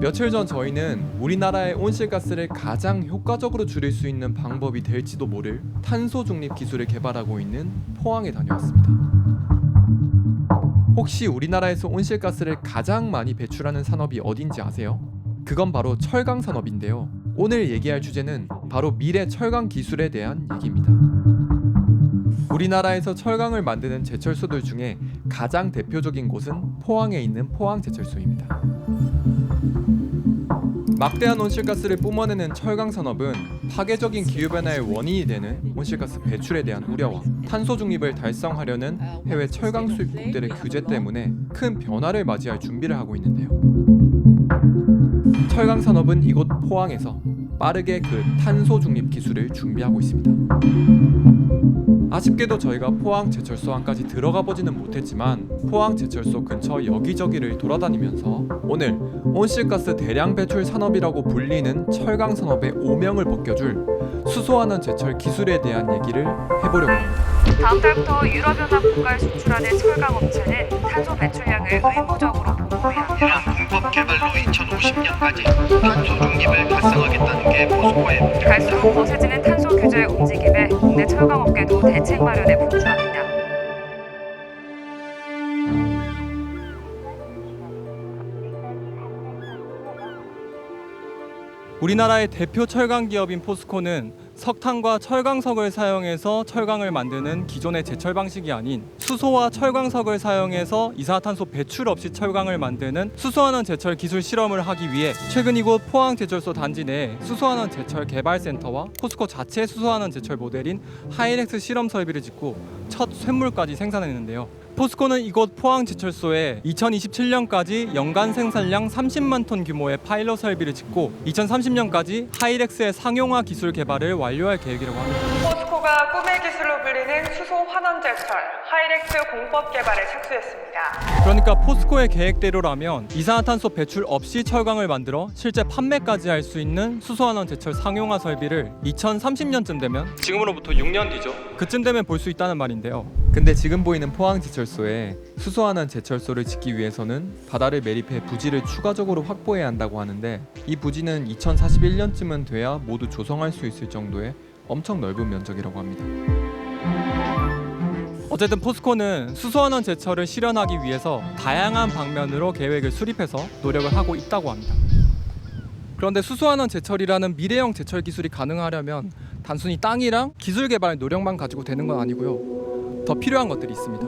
며칠 전 저희는 우리나라의 온실가스를 가장 효과적으로 줄일 수 있는 방법이 될지도 모를 탄소 중립 기술을 개발하고 있는 포항에 다녀왔습니다. 혹시 우리나라에서 온실가스를 가장 많이 배출하는 산업이 어딘지 아세요? 그건 바로 철강 산업인데요. 오늘 얘기할 주제는 바로 미래 철강 기술에 대한 얘기입니다. 우리나라에서 철강을 만드는 제철소들 중에 가장 대표적인 곳은 포항에 있는 포항제철소입니다. 막대한 온실가스를 뿜어내는 철강 산업은 파괴적인 기후변화의 원인이 되는 온실가스 배출에 대한 우려와 탄소 중립을 달성하려는 해외 철강 수입국들의 규제 때문에 큰 변화를 맞이할 준비를 하고 있는데요. 철강 산업은 이곳 포항에서 빠르게 그 탄소 중립 기술을 준비하고 있습니다. 아쉽게도 저희가 포항제철소 안까지 들어가 보지는 못했지만 포항제철소 근처 여기저기를 돌아다니면서 오늘 온실가스 대량 배출 산업이라고 불리는 철강 산업의 오명을 벗겨줄 수소환원 제철 기술에 대한 얘기를 해보려고 합니다. 다음 달부터 유럽연합 국가에 수출하는 철강 업체는 탄소 배출량을 의무적으로 보고해야 합니다. 공법 개발로 2050년까지 탄소 중립을 달성하겠다는 게 포스코의 목표. 갈수록 거세지는 탄소 규제의 움직임에 국내 철강업계도 대책 마련에 분주합니다. 우리나라의 대표 철강 기업인 포스코는 석탄과 철광석을 사용해서 철강을 만드는 기존의 제철 방식이 아닌 수소와 철광석을 사용해서 이산화탄소 배출 없이 철강을 만드는 수소환원 제철 기술 실험을 하기 위해 최근 이곳 포항제철소 단지 내 수소환원 제철 개발센터와 포스코 자체 수소환원 제철 모델인 하이렉스 실험 설비를 짓고 첫 쇳물까지 생산했는데요. 포스코는 이곳 포항제철소에 2027년까지 연간 생산량 30만 톤 규모의 파일럿 설비를 짓고 2030년까지 하이렉스의 상용화 기술 개발을 완료할 계획이라고 합니다. 포스코가 꿈의 기술로 불리는 수소 환원제철 하이렉스 공법 개발에 착수했습니다. 그러니까 포스코의 계획대로라면 이산화탄소 배출 없이 철강을 만들어 실제 판매까지 할 수 있는 수소환원 제철 상용화 설비를 2030년쯤 되면 지금으로부터 6년 뒤죠. 그쯤 되면 볼 수 있다는 말인데요. 근데 지금 보이는 포항제철소에 수소환원 제철소를 짓기 위해서는 바다를 매립해 부지를 추가적으로 확보해야 한다고 하는데 이 부지는 2041년쯤은 돼야 모두 조성할 수 있을 정도의 엄청 넓은 면적이라고 합니다. 어쨌든 포스코는 수소환원 제철을 실현하기 위해서 다양한 방면으로 계획을 수립해서 노력을 하고 있다고 합니다. 그런데 수소환원 제철이라는 미래형 제철 기술이 가능하려면 단순히 땅이랑 기술 개발 노력만 가지고 되는 건 아니고요. 더 필요한 것들이 있습니다.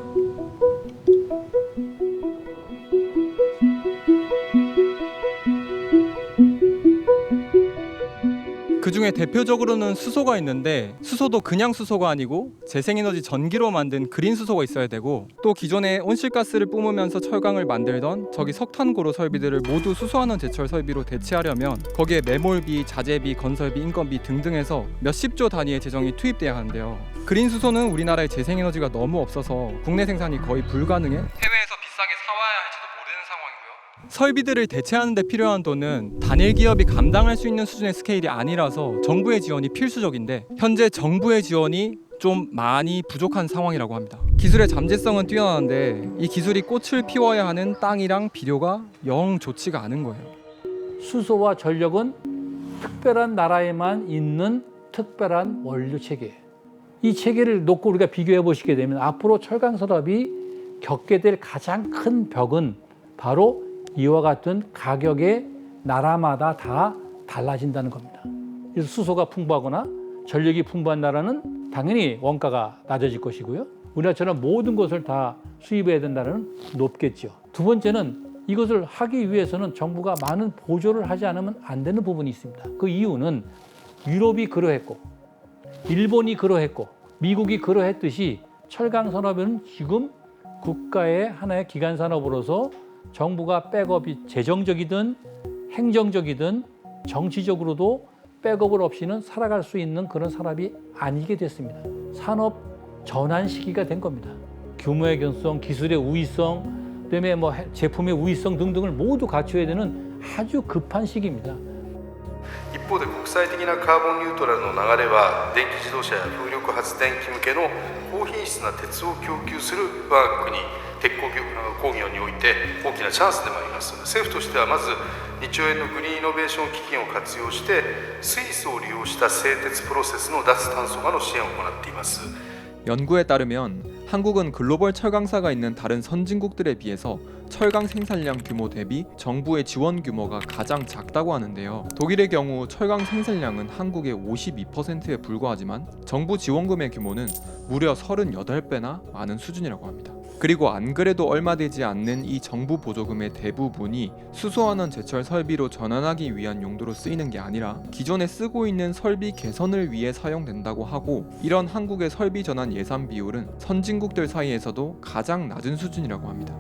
그 중에 대표적으로는 수소가 있는데 수소도 그냥 수소가 아니고 재생에너지 전기로 만든 그린 수소가 있어야 되고 또 기존에 온실가스를 뿜으면서 철강을 만들던 저기 석탄고로 설비들을 모두 수소환원 제철 설비로 대체하려면 거기에 매몰비, 자재비, 건설비, 인건비 등등 해서 몇십조 단위의 재정이 투입돼야 하는데요. 그린 수소는 우리나라에 재생에너지가 너무 없어서 국내 생산이 거의 불가능해 해외에서 비싸게 사와야 할지도 모르는 상황이고요. 설비들을 대체하는 데 필요한 돈은 단일 기업이 감당할 수 있는 수준의 스케일이 아니라서 정부의 지원이 필수적인데 현재 정부의 지원이 좀 많이 부족한 상황이라고 합니다. 기술의 잠재성은 뛰어나는데 이 기술이 꽃을 피워야 하는 땅이랑 비료가 영 좋지가 않은 거예요. 수소와 전력은 특별한 나라에만 있는 특별한 원료 체계예요. 이 체계를 놓고 우리가 비교해 보시게 되면 앞으로 철강 산업이 겪게 될 가장 큰 벽은 바로 이와 같은 가격의 나라마다 다 달라진다는 겁니다. 그래서 수소가 풍부하거나 전력이 풍부한 나라는 당연히 원가가 낮아질 것이고요. 우리나라처럼 모든 것을 다 수입해야 된다는 높겠죠. 두 번째는 이것을 하기 위해서는 정부가 많은 보조를 하지 않으면 안 되는 부분이 있습니다. 그 이유는 유럽이 그러했고 일본이 그러했고 미국이 그러했듯이 철강 산업은 지금 국가의 하나의 기간 산업으로서 정부가 백업이 재정적이든 행정적이든 정치적으로도 백업을 없이는 살아갈 수 있는 그런 산업이 아니게 됐습니다. 산업 전환 시기가 된 겁니다. 규모의 견성, 기술의 우위성, 그다음에 제품의 우위성 등등을 모두 갖춰야 되는 아주 급한 시기입니다. 一方で国際的なカーボンニュートラルの流れは電気自動車や風力発電機向けの高品質な鉄を供給する我が国鉄鋼業において大きなチャンスでもあります。政府としてはまず2兆円のグリーンイノベーション基金を活用して水素を利用した製鉄プロセスの脱炭素化の支援を行っています。 연구에 따르면 한국은 글로벌 철강사가 있는 다른 선진국들에 비해서 철강 생산량 규모 대비 정부의 지원 규모가 가장 작다고 하는데요. 독일의 경우 철강 생산량은 한국의 52%에 불과하지만 정부 지원금의 규모는 무려 38배나 많은 수준이라고 합니다. 그리고 안 그래도 얼마 되지 않는 이 정부 보조금의 대부분이 수소환원 제철 설비로 전환하기 위한 용도로 쓰이는 게 아니라 기존에 쓰고 있는 설비 개선을 위해 사용된다고 하고, 이런 한국의 설비 전환 예산 비율은 선진국들 사이에서도 가장 낮은 수준이라고 합니다.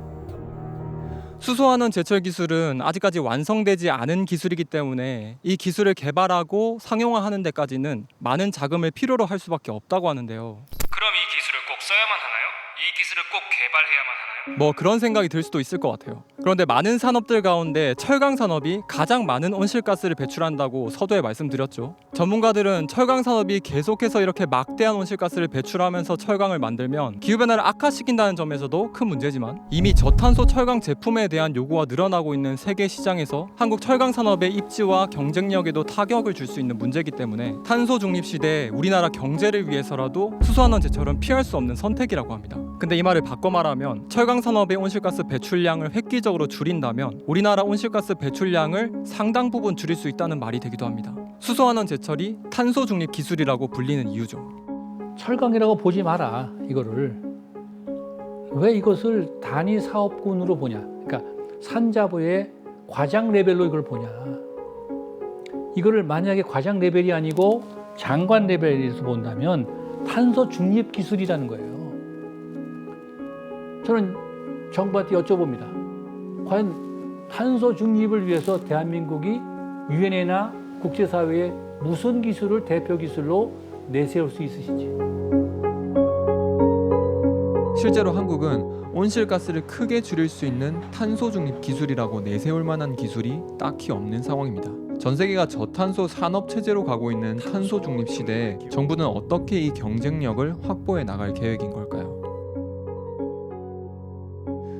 수소환원 제철 기술은 아직까지 완성되지 않은 기술이기 때문에 이 기술을 개발하고 상용화하는 데까지는 많은 자금을 필요로 할 수밖에 없다고 하는데요. 그럼 이 기술을 꼭 써야만 하나요? 이 기술을 꼭 개발해야만 하나요? 뭐 그런 생각이 들 수도 있을 것 같아요. 그런데 많은 산업들 가운데 철강 산업이 가장 많은 온실가스를 배출한다고 서두에 말씀드렸죠. 전문가들은 철강 산업이 계속해서 이렇게 막대한 온실가스를 배출하면서 철강을 만들면 기후변화를 악화시킨다는 점에서도 큰 문제지만, 이미 저탄소 철강 제품에 대한 요구가 늘어나고 있는 세계 시장에서 한국 철강 산업의 입지와 경쟁력에도 타격을 줄 수 있는 문제이기 때문에 탄소 중립 시대에 우리나라 경제를 위해서라도 수소환원 제철은 피할 수 없는 선택이라고 합니다. 근데 이 말을 바꿔 말하면 철강 산업의 온실가스 배출량을 획기적으로 줄인다면 우리나라 온실가스 배출량을 상당 부분 줄일 수 있다는 말이 되기도 합니다. 수소환원 제철이 탄소 중립 기술이라고 불리는 이유죠. 철강이라고 보지 마라. 이거를 왜 이것을 단위 사업군으로 보냐? 그러니까 산자부의 과장 레벨로 이걸 보냐? 이거를 만약에 과장 레벨이 아니고 장관 레벨에서 본다면 탄소 중립 기술이라는 거예요. 저는 정부한테 여쭤봅니다. 과연 탄소 중립을 위해서 대한민국이 유엔이나 국제사회에 무슨 기술을 대표 기술로 내세울 수 있으신지. 실제로 한국은 온실가스를 크게 줄일 수 있는 탄소 중립 기술이라고 내세울 만한 기술이 딱히 없는 상황입니다. 전 세계가 저탄소 산업 체제로 가고 있는 탄소 중립 시대에 정부는 어떻게 이 경쟁력을 확보해 나갈 계획인 걸까요?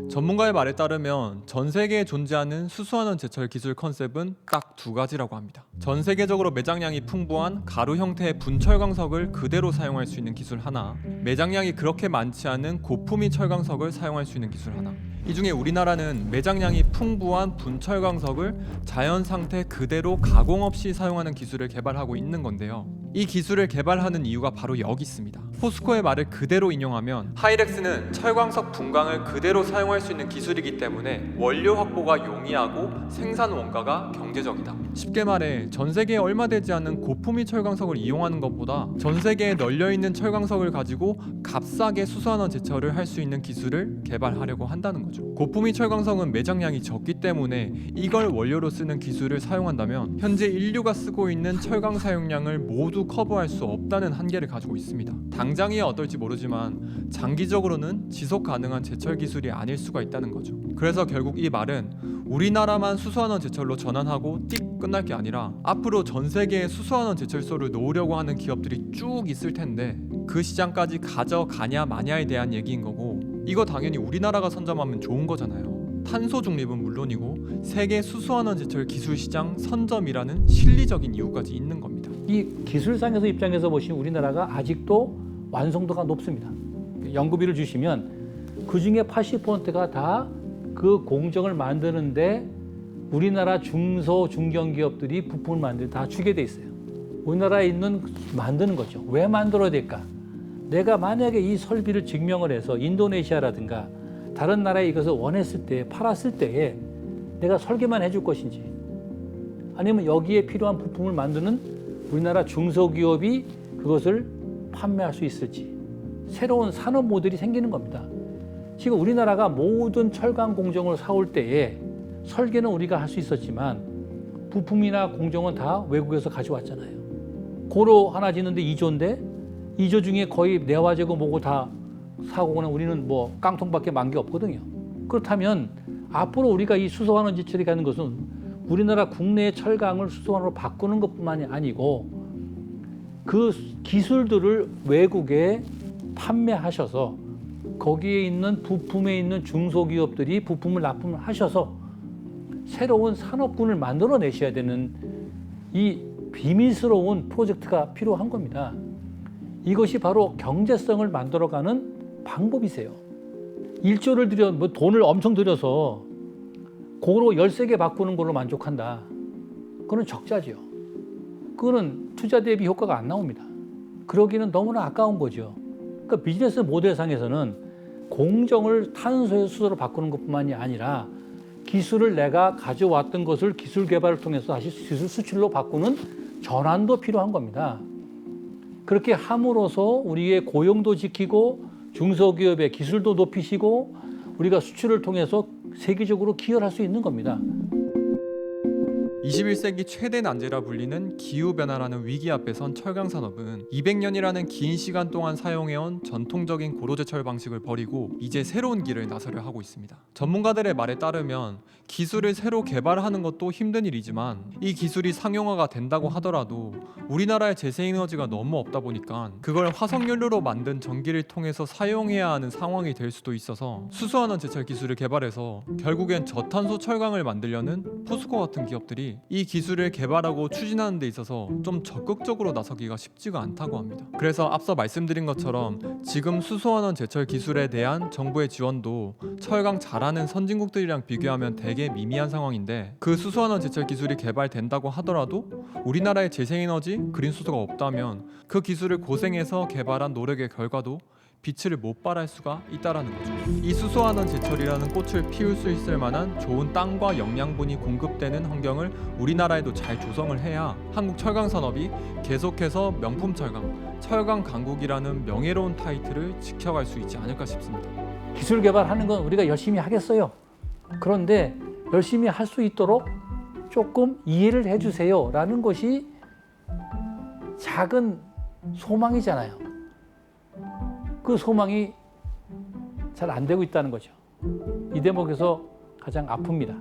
전문가의 말에 따르면 전 세계에 존재하는 수소환원 제철 기술 컨셉은 딱 두 가지라고 합니다. 전 세계적으로 매장량이 풍부한 가루 형태의 분철광석을 그대로 사용할 수 있는 기술 하나, 매장량이 그렇게 많지 않은 고품위 철광석을 사용할 수 있는 기술 하나. 이 중에 우리나라는 매장량이 풍부한 분철광석을 자연 상태 그대로 가공 없이 사용하는 기술을 개발하고 있는 건데요. 이 기술을 개발하는 이유가 바로 여기 있습니다. 포스코의 말을 그대로 인용하면 하이렉스는 철광석 분광을 그대로 사용할 수 있는 기술이기 때문에 원료 확보가 용이하고 생산 원가가 경제적이다. 쉽게 말해 전 세계에 얼마 되지 않는 고품위 철광석을 이용하는 것보다 전 세계에 널려있는 철광석을 가지고 값싸게 수소환원 제철을 할 수 있는 기술을 개발하려고 한다는 거죠. 고품위 철광석은 매장량이 적기 때문에 이걸 원료로 쓰는 기술을 사용한다면 현재 인류가 쓰고 있는 철강 사용량을 모두 커버할 수 없다는 한계를 가지고 있습니다. 당장이야 어떨지 모르지만 장기적으로는 지속 가능한 제철 기술이 아닐 수가 있다는 거죠. 그래서 결국 이 말은 우리나라만 수소환원 제철로 전환하고 띡 끝날 게 아니라 앞으로 전 세계에 수소환원 제철소를 놓으려고 하는 기업들이 쭉 있을 텐데 그 시장까지 가져가냐 마냐에 대한 얘기인 거고, 이거 당연히 우리나라가 선점하면 좋은 거잖아요. 탄소 중립은 물론이고 세계 수소환원 제철 기술 시장 선점이라는 실리적인 이유까지 있는 겁니다. 이 기술상에서 입장에서 보시면 우리나라가 아직도 완성도가 높습니다. 연구비를 주시면 그 중에 80%가 다 그 공정을 만드는데 우리나라 중소 중견기업들이 부품을 만들 다 주게 돼 있어요. 우리나라에 있는 만드는 거죠. 왜 만들어야 될까? 내가 만약에 이 설비를 증명을 해서 인도네시아라든가 다른 나라에 이것을 원했을 때, 팔았을 때에 내가 설계만 해줄 것인지, 아니면 여기에 필요한 부품을 만드는 우리나라 중소기업이 그것을 판매할 수 있을지, 새로운 산업 모델이 생기는 겁니다. 지금 우리나라가 모든 철강 공정을 사올 때에 설계는 우리가 할 수 있었지만 부품이나 공정은 다 외국에서 가져왔잖아요. 고로 하나 짓는데 2조인데 2조 중에 거의 내화재고 뭐고 다 사고는 우리는 뭐 깡통밖에 만 게 없거든요. 그렇다면 앞으로 우리가 이 수소환원 제철이 가는 것은 우리나라 국내의 철강을 수소환원으로 바꾸는 것뿐만이 아니고 그 기술들을 외국에 판매하셔서 거기에 있는 부품에 있는 중소기업들이 부품을 납품을 하셔서 새로운 산업군을 만들어내셔야 되는 이 비밀스러운 프로젝트가 필요한 겁니다. 이것이 바로 경제성을 만들어가는 방법이세요. 1조를 들여, 돈을 엄청 들여서 고로 13개 바꾸는 걸로 만족한다. 그건 적자죠. 그거는 투자 대비 효과가 안 나옵니다. 그러기는 너무나 아까운 거죠. 그러니까 비즈니스 모델상에서는 공정을 탄소에서 수소로 바꾸는 것뿐만이 아니라 기술을 내가 가져왔던 것을 기술 개발을 통해서 다시 기술 수출로 바꾸는 전환도 필요한 겁니다. 그렇게 함으로써 우리의 고용도 지키고 중소기업의 기술도 높이시고 우리가 수출을 통해서 세계적으로 기여할 수 있는 겁니다. 21세기 최대 난제라 불리는 기후변화라는 위기 앞에 선 철강 산업은 200년이라는 긴 시간 동안 사용해온 전통적인 고로제철 방식을 버리고 이제 새로운 길을 나서려 하고 있습니다. 전문가들의 말에 따르면 기술을 새로 개발하는 것도 힘든 일이지만 이 기술이 상용화가 된다고 하더라도 우리나라의 재생에너지가 너무 없다 보니까 그걸 화석연료로 만든 전기를 통해서 사용해야 하는 상황이 될 수도 있어서 수소환원 제철 기술을 개발해서 결국엔 저탄소 철강을 만들려는 포스코 같은 기업들이 이 기술을 개발하고 추진하는 데 있어서 좀 적극적으로 나서기가 쉽지가 않다고 합니다. 그래서 앞서 말씀드린 것처럼 지금 수소환원 제철 기술에 대한 정부의 지원도 철강 잘하는 선진국들이랑 비교하면 되게 미미한 상황인데 그 수소환원 제철 기술이 개발된다고 하더라도 우리나라의 재생에너지 그린 수소가 없다면 그 기술을 고생해서 개발한 노력의 결과도 빛을 못 발할 수가 있다라는 거죠. 이 수소환원 제철이라는 꽃을 피울 수 있을 만한 좋은 땅과 영양분이 공급되는 환경을 우리나라에도 잘 조성을 해야 한국 철강 산업이 계속해서 명품 철강, 철강 강국이라는 명예로운 타이틀을 지켜갈 수 있지 않을까 싶습니다. 기술 개발하는 건 우리가 열심히 하겠어요. 그런데 열심히 할 수 있도록 조금 이해를 해주세요 라는 것이 작은 소망이잖아요. 그 소망이 잘 안 되고 있다는 거죠. 이 대목에서 가장 아픕니다.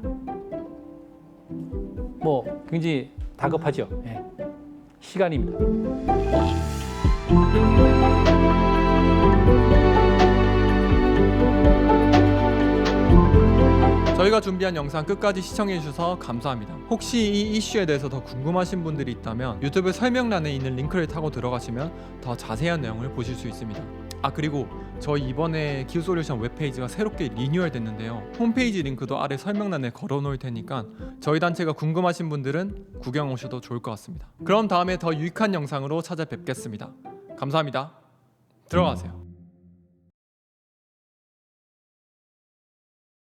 굉장히 다급하죠. 예. 시간입니다. 저희가 준비한 영상 끝까지 시청해주셔서 감사합니다. 혹시 이 이슈에 대해서 더 궁금하신 분들이 있다면 유튜브 설명란에 있는 링크를 타고 들어가시면 더 자세한 내용을 보실 수 있습니다. 그리고 저희 이번에 기후솔루션 웹페이지가 새롭게 리뉴얼 됐는데요. 홈페이지 링크도 아래 설명란에 걸어 놓을 테니까 저희 단체가 궁금하신 분들은 구경 오셔도 좋을 것 같습니다. 그럼 다음에 더 유익한 영상으로 찾아뵙겠습니다. 감사합니다. 들어가세요.